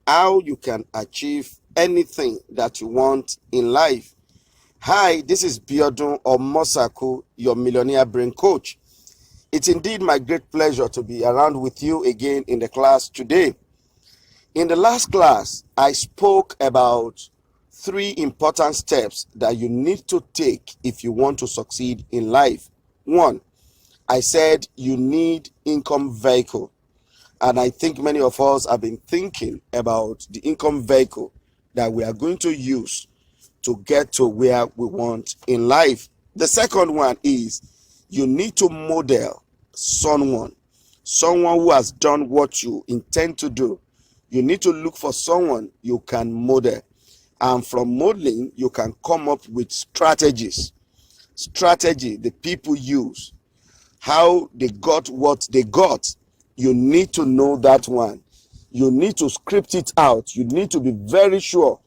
how you can achieve anything that you want in life. Hi, this is Biodun Omosaku, your millionaire brain coach. It's indeed my great pleasure to be around with you again in the class today. In the last class, I spoke about 3 important steps that you need to take if you want to succeed in life. 1, I said you need income vehicle. And I think many of us have been thinking about the income vehicle that we are going to use to get to where we want in life. The second one is you need to model someone who has done what you intend to do. You need to look for someone you can model. And from modeling, you can come up with strategies. Strategy the people use, how they got what they got. You need to know that one. You need to script it out. You need to be very sure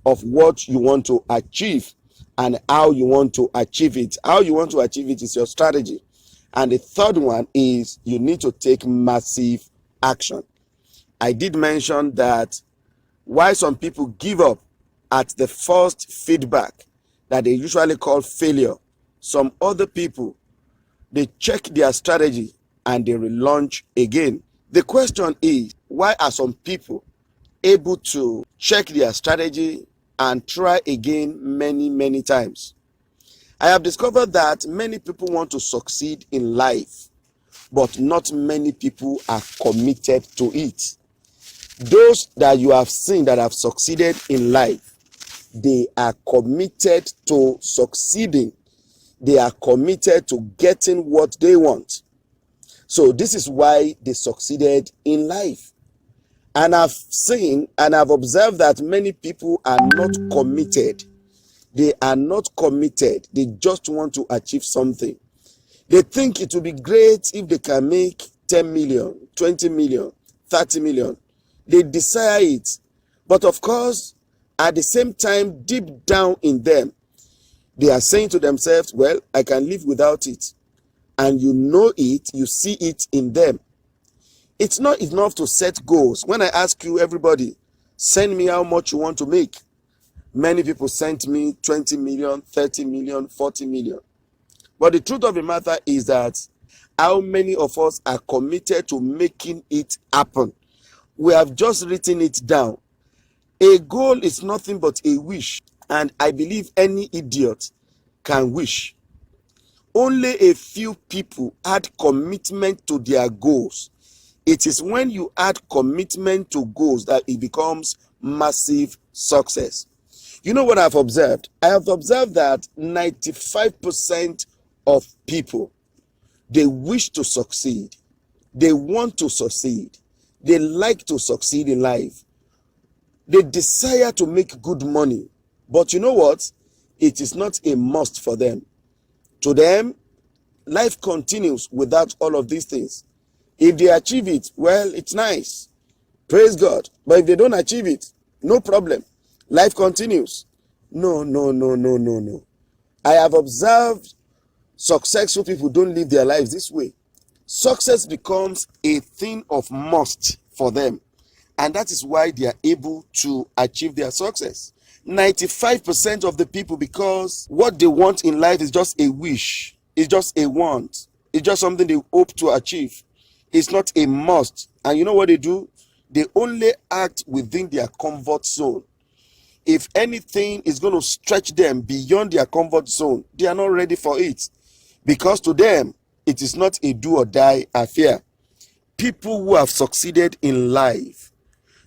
of what you want to achieve and how you want to achieve it. How you want to achieve it is your strategy. And the third one is you need to take massive action. I did mention that why some people give up at the first feedback that they usually call failure. Some other people, they check their strategy and they relaunch again. The question is, why are some people able to check their strategy and try again many times? I have discovered that many people want to succeed in life, but not many people are committed to it. Those that you have seen that have succeeded in life, they are committed to succeeding. They are committed to getting what they want. So this is why they succeeded in life. And I've seen and I've observed that many people are not committed. They are not committed. They just want to achieve something. They think it will be great if they can make 10 million, 20 million, 30 million. They desire it. But of course, at the same time, deep down in them, they are saying to themselves, well, I can live without it. And you know it, you see it in them. It's not enough to set goals. When I ask you, everybody, send me how much you want to make. Many people sent me 20 million, 30 million, 40 million. But the truth of the matter is that how many of us are committed to making it happen? We have just written it down. A goal is nothing but a wish. And I believe any idiot can wish. Only a few people add commitment to their goals. It is when you add commitment to goals that it becomes massive success. You know what I've observed? I have observed that 95% of people, they wish to succeed. They want to succeed. They like to succeed in life. They desire to make good money. But you know what? It is not a must for them. To them, life continues without all of these things. If they achieve it, well, it's nice. Praise God. But if they don't achieve it, no problem. Life continues. No. I have observed successful people don't live their lives this way. Success becomes a thing of must for them. And that is why they are able to achieve their success. 95% of the people, because what they want in life is just a wish. It's just a want. It's just something they hope to achieve. It's not a must. And you know what they do? They only act within their comfort zone. If anything is going to stretch them beyond their comfort zone, they are not ready for it. Because to them, it is not a do or die affair. People who have succeeded in life,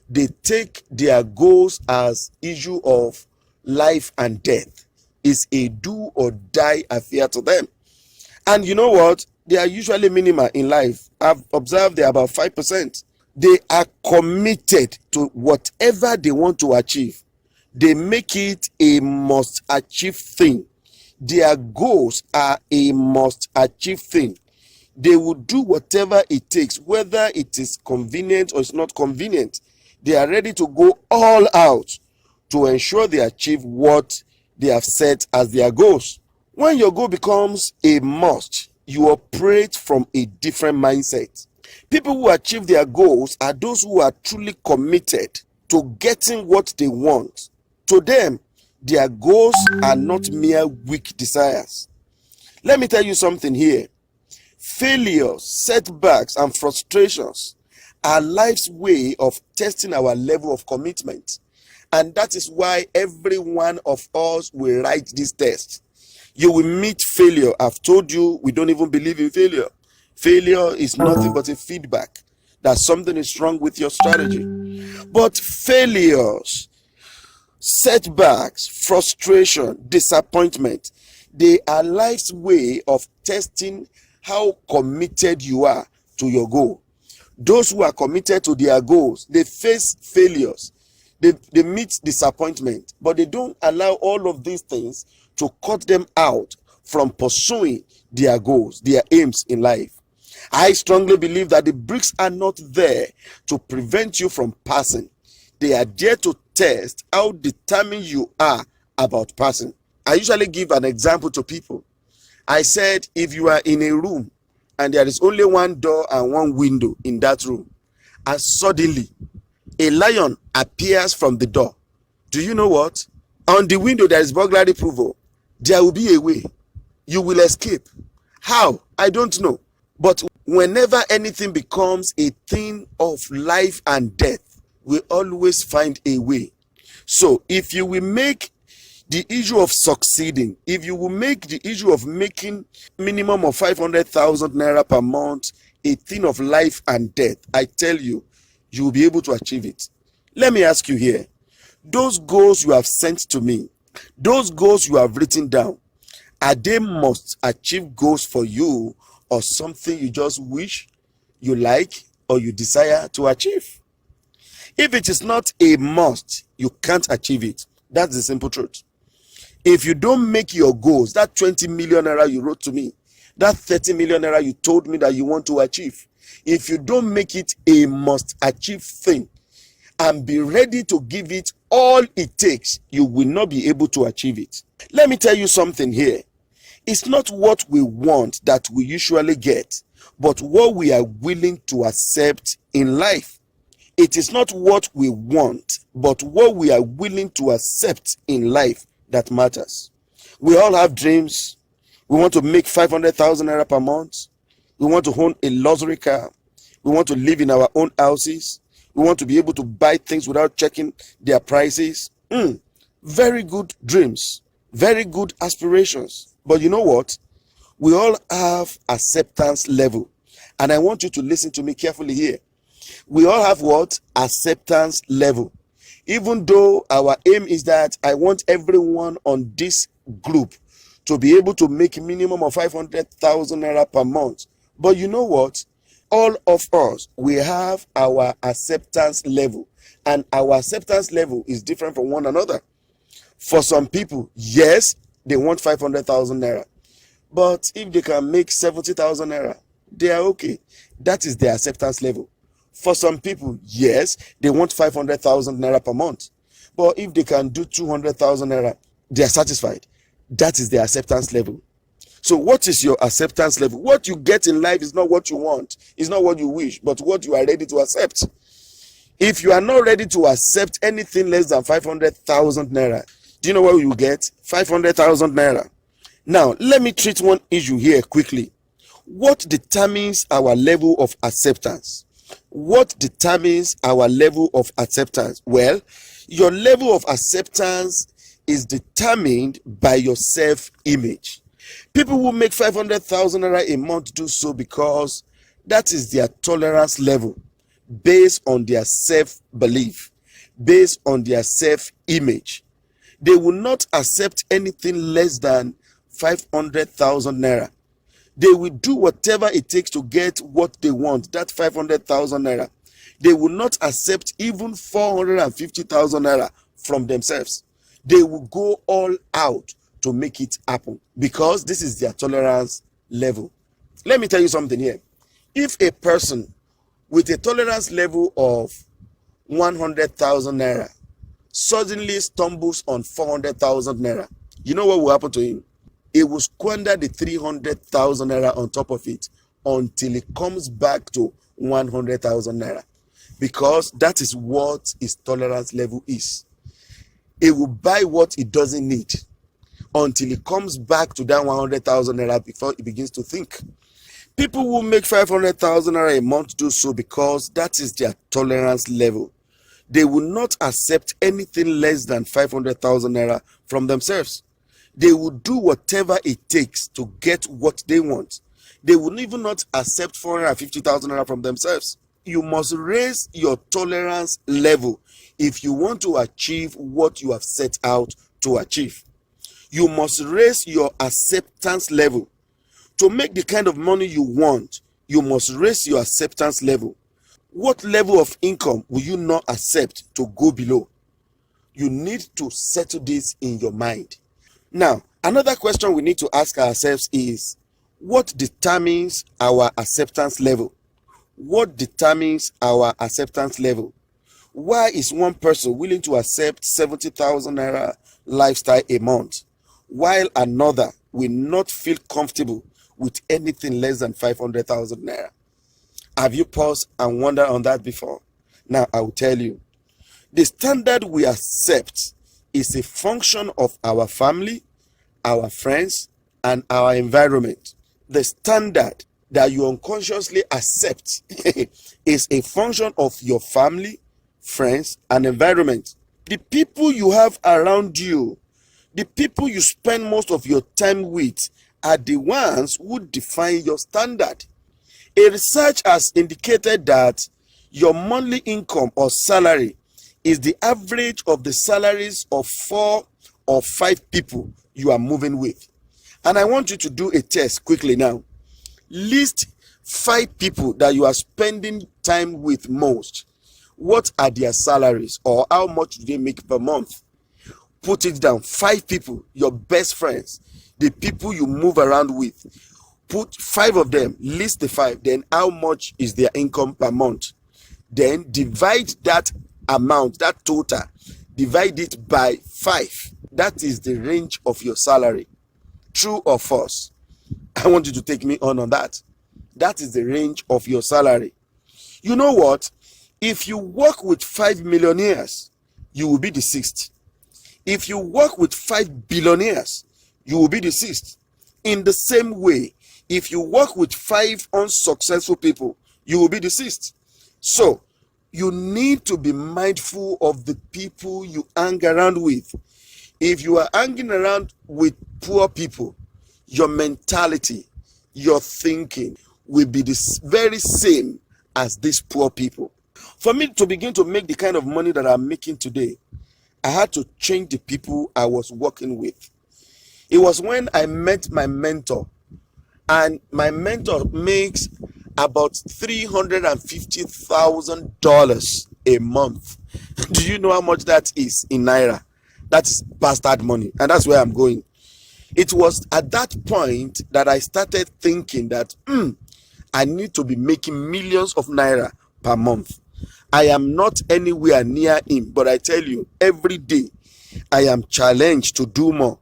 they take their goals as issue of life and death. It's a do or die affair to them. And you know what? They are usually minimal in life. I've observed they're about 5%. They are committed to whatever they want to achieve. They make it a must achieve thing. Their goals are a must achieve thing. They will do whatever it takes, whether it is convenient or it's not convenient. They are ready to go all out to ensure they achieve what they have set as their goals. When your goal becomes a must, you operate from a different mindset. People who achieve their goals are those who are truly committed to getting what they want. To them, their goals are not mere weak desires. Let me tell you something here. Failures, setbacks, and frustrations are life's way of testing our level of commitment. And that is why every one of us will write this test. You will meet failure. I've told you we don't even believe in failure. Failure is nothing but a feedback that something is wrong with your strategy. But failures, setbacks, frustration, disappointment, they are life's way of testing how committed you are to your goal. Those who are committed to their goals, they face failures, they meet disappointment, but they don't allow all of these things to cut them out from pursuing their goals, their aims in life. I strongly believe that the bricks are not there to prevent you from passing. They are there to test how determined you are about passing. I usually give an example to people. I said, if you are in a room and there is only one door and one window in that room, and suddenly a lion appears from the door, do you know what? On the window there is burglary proof. There will be a way. You will escape. How? I don't know. But whenever anything becomes a thing of life and death, we always find a way. So if you will make the issue of succeeding, if you will make the issue of making minimum of 500,000 naira per month a thing of life and death, I tell you, you will be able to achieve it. Let me ask you here, those goals you have sent to me, those goals you have written down, are they must achieve goals for you, or something you just wish, you like, or you desire to achieve? If it is not a must, you can't achieve it. That's the simple truth. If you don't make your goals, that 20 million naira you wrote to me, that 30 million naira you told me that you want to achieve, if you don't make it a must achieve thing and be ready to give it all it takes, you will not be able to achieve it. Let me tell you something here. It's not what we want that we usually get, but what we are willing to accept in life. It is not what we want, but what we are willing to accept in life that matters. We all have dreams. We want to make 500,000 naira per month. We want to own a luxury car. We want to live in our own houses. We want to be able to buy things without checking their prices. Very good dreams, very good aspirations. But you know what? We all have acceptance level. And I want you to listen to me carefully here. We all have what? Acceptance level. Even though our aim is that I want everyone on this group to be able to make a minimum of 500,000 naira per month. But you know what? All of us, we have our acceptance level. And our acceptance level is different from one another. For some people, yes, they want 500,000 naira. But if they can make 70,000 naira, they are okay. That is their acceptance level. For some people, yes, they want 500,000 naira per month. But if they can do 200,000 naira, they are satisfied. That is their acceptance level. So what is your acceptance level? What you get in life is not what you want. It's not what you wish, but what you are ready to accept. If you are not ready to accept anything less than 500,000 naira, do you know what you get? 500,000 naira. Now, let me treat one issue here quickly. What determines our level of acceptance? What determines our level of acceptance? Well, your level of acceptance is determined by your self-image. People who make 500,000 naira a month do so because that is their tolerance level, based on their self-belief, based on their self-image. They will not accept anything less than 500,000 naira. They will do whatever it takes to get what they want, that 500,000 naira. They will not accept even 450,000 naira from themselves. They will go all out to make it happen because this is their tolerance level. Let me tell you something here. If a person with a tolerance level of 100,000 naira suddenly stumbles on 400,000 naira, you know what will happen to him? He will squander the 300,000 naira on top of it until it comes back to 100,000 naira. because that is what his tolerance level is. He will buy what he doesn't need until he comes back to that 100,000 naira before he begins to think. People who make 500,000 naira a month do so because that is their tolerance level. They will not accept anything less than 500,000 naira from themselves. They will do whatever it takes to get what they want. They will even not accept 450,000 naira from themselves. You must raise your tolerance level if you want to achieve what you have set out to achieve. You must raise your acceptance level. To make the kind of money you want, you must raise your acceptance level. What level of income will you not accept to go below? You need to settle this in your mind. Now, another question we need to ask ourselves is, what determines our acceptance level? What determines our acceptance level? Why is one person willing to accept 70,000 naira lifestyle a month, while another will not feel comfortable with anything less than 500,000 naira? Have you paused and wondered on that before? Now, I will tell you. The standard we accept is a function of our family, our friends, and our environment. The standard that you unconsciously accept is a function of your family, friends, and environment. The people you have around you, the people you spend most of your time with, are the ones who define your standard. A research has indicated that your monthly income or salary is the average of the salaries of 4 or 5 people you are moving with. And I want you to do a test quickly now. List 5 people that you are spending time with most. What are their salaries, or how much do they make per month? Put it down. 5 people, your best friends, the people you move around with. Put 5 of them, list the 5, then how much is their income per month? Then divide that amount, that total, divide it by 5. That is the range of your salary. True or false? I want you to take me on that. That is the range of your salary. You know what? If you work with 5 millionaires, you will be the 6th. If you work with 5 billionaires, you will be the 6th. In the same way, if you work with 5 unsuccessful people, you will be the 6th. So, you need to be mindful of the people you hang around with. If you are hanging around with poor people, your mentality, your thinking will be the very same as these poor people. For me to begin to make the kind of money that I'm making today, I had to change the people I was working with. It was when I met my mentor, and my mentor makes about $350,000 a month. Do you know how much that is in naira? That's bastard money, and that's where I'm going. It was at that point that I started thinking that I need to be making millions of naira per month. I am not anywhere near him, but I tell you, every day I am challenged to do more.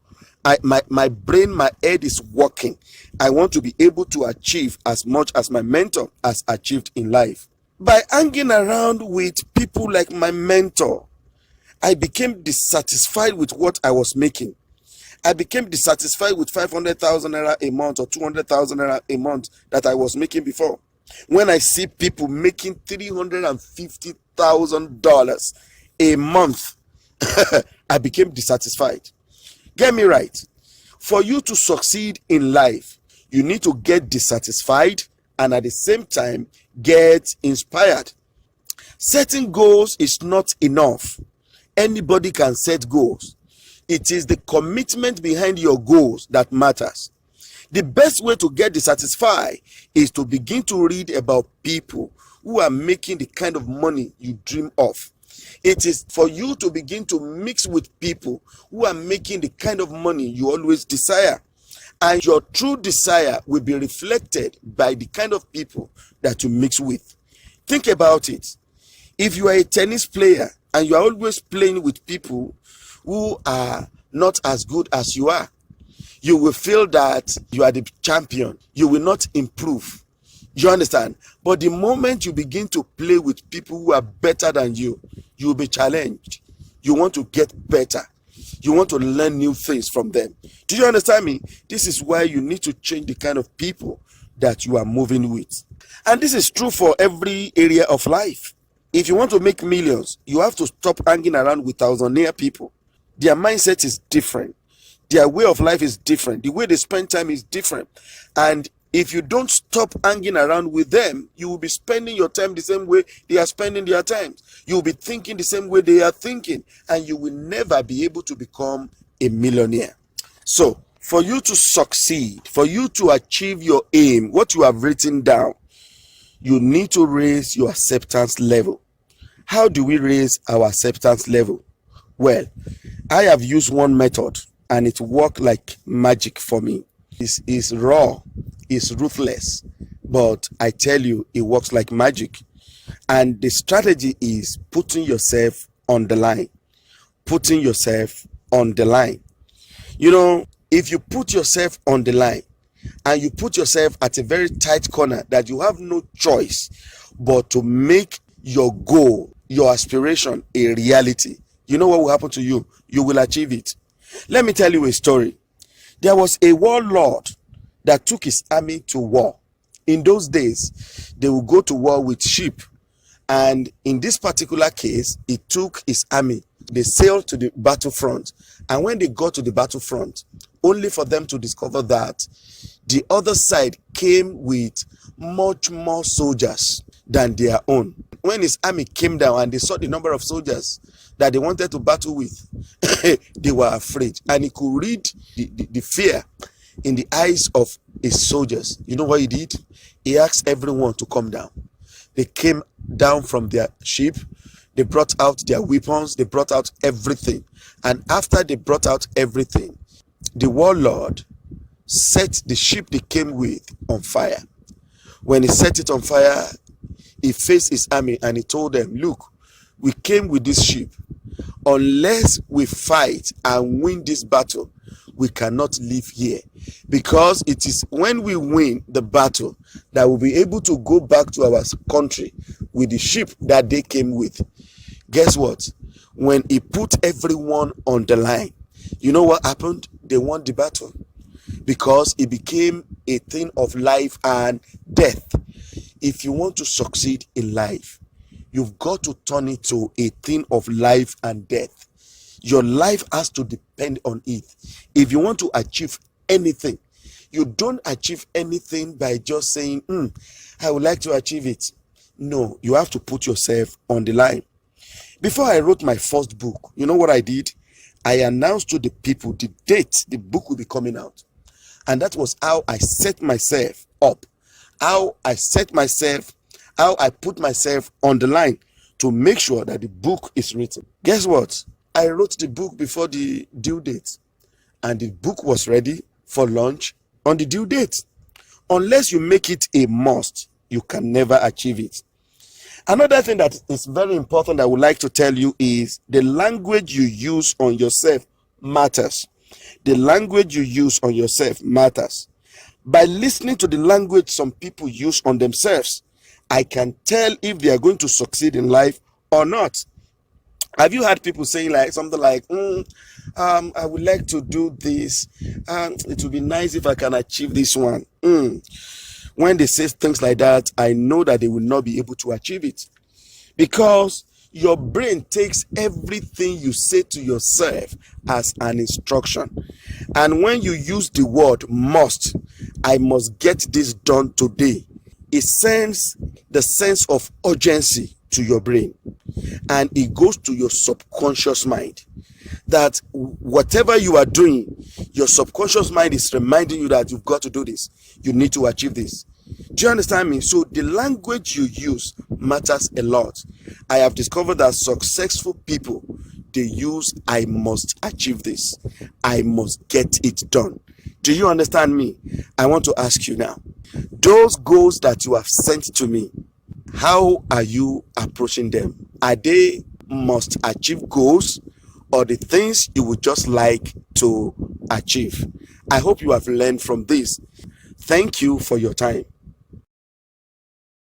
My brain, my head is working. I want to be able to achieve as much as my mentor has achieved in life. By hanging around with people like my mentor, I became dissatisfied with what I was making. I became dissatisfied with 500,000 naira a month or 200,000 naira a month that I was making before. When I see people making $350,000 a month, I became dissatisfied. Get me right. For you to succeed in life, you need to get dissatisfied and at the same time get inspired. Setting goals is not enough. Anybody can set goals. It is the commitment behind your goals that matters. The best way to get dissatisfied is to begin to read about people who are making the kind of money you dream of. It is for you to begin to mix with people who are making the kind of money you always desire. And your true desire will be reflected by the kind of people that you mix with. Think about it. If you are a tennis player and you are always playing with people who are not as good as you are, you will feel that you are the champion. You will not improve. You understand? But the moment you begin to play with people who are better than you, you will be challenged. You want to get better. You want to learn new things from them. Do you understand me? This is why you need to change the kind of people that you are moving with. And this is true for every area of life. If you want to make millions, you have to stop hanging around with thousandaire people. Their mindset is different. Their way of life is different. The way they spend time is different. And if you don't stop hanging around with them, you will be spending your time the same way they are spending their time. You will be thinking the same way they are thinking, and you will never be able to become a millionaire. So, for you to succeed, for you to achieve your aim, what you have written down, you need to raise your acceptance level. How do we raise our acceptance level? Well, I have used one method and it worked like magic for me. It's raw, it's ruthless, but I tell you, it works like magic. And the strategy is putting yourself on the line. Putting yourself on the line. You know, if you put yourself on the line and you put yourself at a very tight corner that you have no choice but to make your goal, your aspiration a reality, you know what will happen to you? You will achieve it. Let me tell you a story. There was a warlord that took his army to war. In those days, they would go to war with sheep. And in this particular case, he took his army. They sailed to the battlefront. And when they got to the battlefront, only for them to discover that the other side came with much more soldiers than their own. When his army came down and they saw the number of soldiers that they wanted to battle with, they were afraid. And he could read the fear in the eyes of his soldiers. You know what he did? He asked everyone to come down. They came down from their ship. They brought out their weapons. They brought out everything. And after they brought out everything, the warlord set the ship they came with on fire. When he set it on fire, he faced his army and he told them, look, we came with this ship. Unless we fight and win this battle, we cannot live here. Because it is when we win the battle that we'll be able to go back to our country with the ship that they came with. Guess what? When he put everyone on the line, you know what happened? They won the battle. Because it became a thing of life and death. If you want to succeed in life, you've got to turn it to a thing of life and death. Your life has to depend on it. If you want to achieve anything, you don't achieve anything by just saying, I would like to achieve it. No, you have to put yourself on the line. Before I wrote my first book, you know what I did? I announced to the people the date the book will be coming out. And that was how I set myself up. How I put myself on the line to make sure that the book is written. Guess what? I wrote the book before the due date. And the book was ready for launch on the due date. Unless you make it a must, you can never achieve it. Another thing that is very important I would like to tell you is the language you use on yourself matters. The language you use on yourself matters. By listening to the language some people use on themselves, I can tell if they are going to succeed in life or not. Have you heard people saying like something like, I would like to do this. It would be nice if I can achieve this one. When they say things like that, I know that they will not be able to achieve it. Because your brain takes everything you say to yourself as an instruction. And when you use the word must, I must get this done today, it sends the sense of urgency to your brain. And it goes to your subconscious mind that whatever you are doing, your subconscious mind is reminding you that you've got to do this. You need to achieve this. Do you understand me? So the language you use matters a lot. I have discovered that successful people, they use I must achieve this. I must get it done. Do you understand me? I want to ask you now. Those goals that you have sent to me, how are you approaching them? Are they must achieve goals or the things you would just like to achieve? I hope you have learned from this. Thank you for your time.